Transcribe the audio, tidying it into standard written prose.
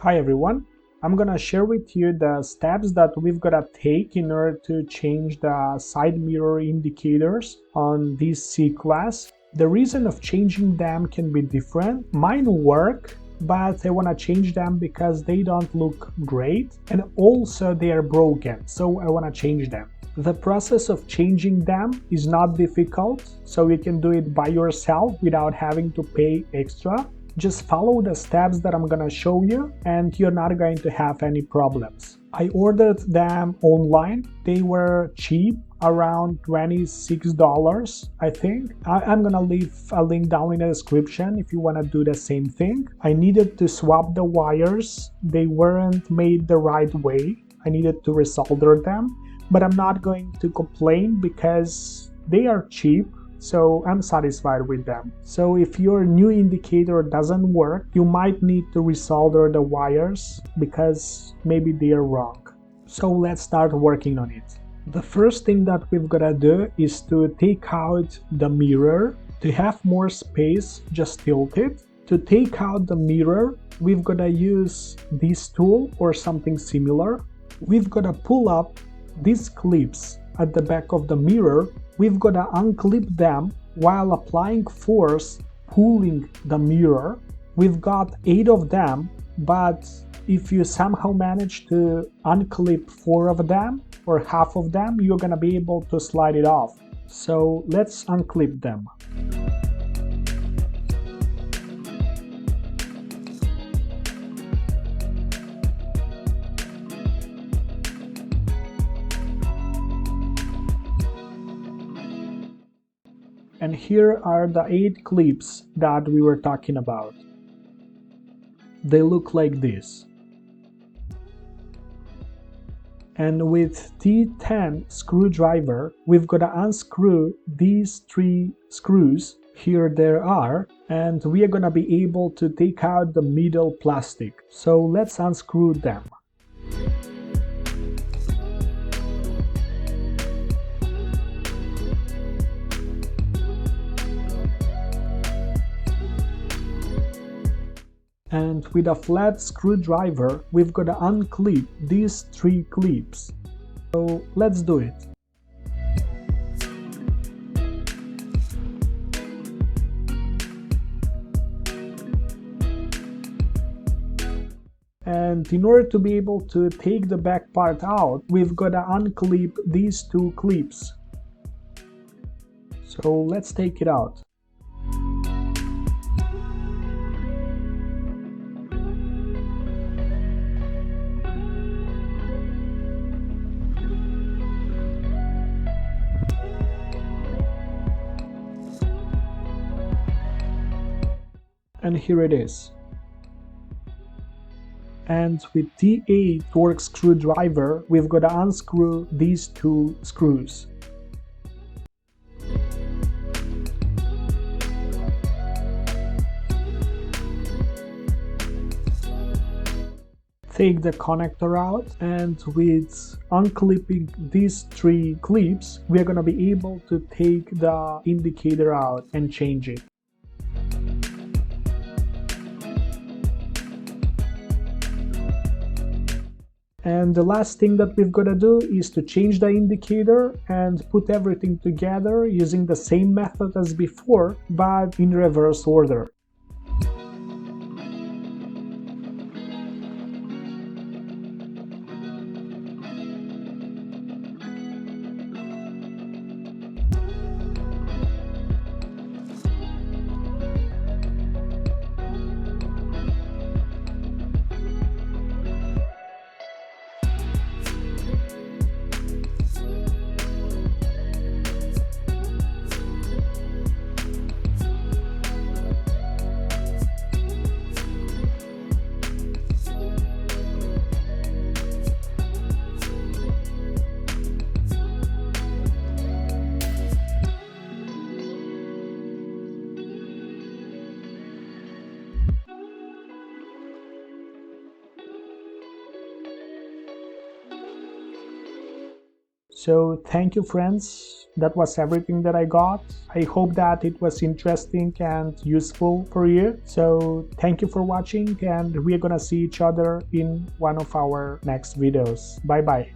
Hi everyone, I'm gonna share with you the steps that we've gotta take in order to change the side mirror indicators on this C-Class. The reason of changing them can be different. Mine work, but I wanna change them because they don't look great and also they are broken, so I wanna change them. The process of changing them is not difficult, so you can do it by yourself without having to pay extra. Just follow the steps that I'm gonna show you and you're not going to have any problems. I ordered them online. They were cheap, around $26, I think. I'm gonna leave a link down in the description if you wanna do the same thing. I needed to swap the wires. They weren't made the right way. I needed to resolder them, but I'm not going to complain because they are cheap. So I'm satisfied with them. So if your new indicator doesn't work, you might need to resolder the wires because maybe they are wrong. So let's start working on it. The first thing that we've got to do is to take out the mirror. To have more space, just tilt it. To take out the mirror, we've got to use this tool or something similar. We've got to pull up these clips at the back of the mirror. We've got to unclip them while applying force, pulling the mirror. We've got 8 of them, but if you somehow manage to unclip 4 of them or half of them, you're gonna be able to slide it off. So let's unclip them. And here are the 8 clips that we were talking about. They look like this. And with T10 screwdriver, we've got to unscrew these 3 screws. Here there are, and we are going to be able to take out the middle plastic. So let's unscrew them. And with a flat screwdriver, we've got to unclip these 3 clips. So let's do it. And in order to be able to take the back part out, we've got to unclip these 2 clips. So let's take it out. And here it is. And with T8 torque screwdriver, we've got to unscrew these 2 screws. Take the connector out, and with unclipping these 3 clips, we are going to be able to take the indicator out and change it. And the last thing that we've got to do is to change the indicator and put everything together using the same method as before, but in reverse order. So thank you, friends. That was everything that I got. I hope that it was interesting and useful for you. So thank you for watching, and we're gonna see each other in one of our next videos. Bye bye.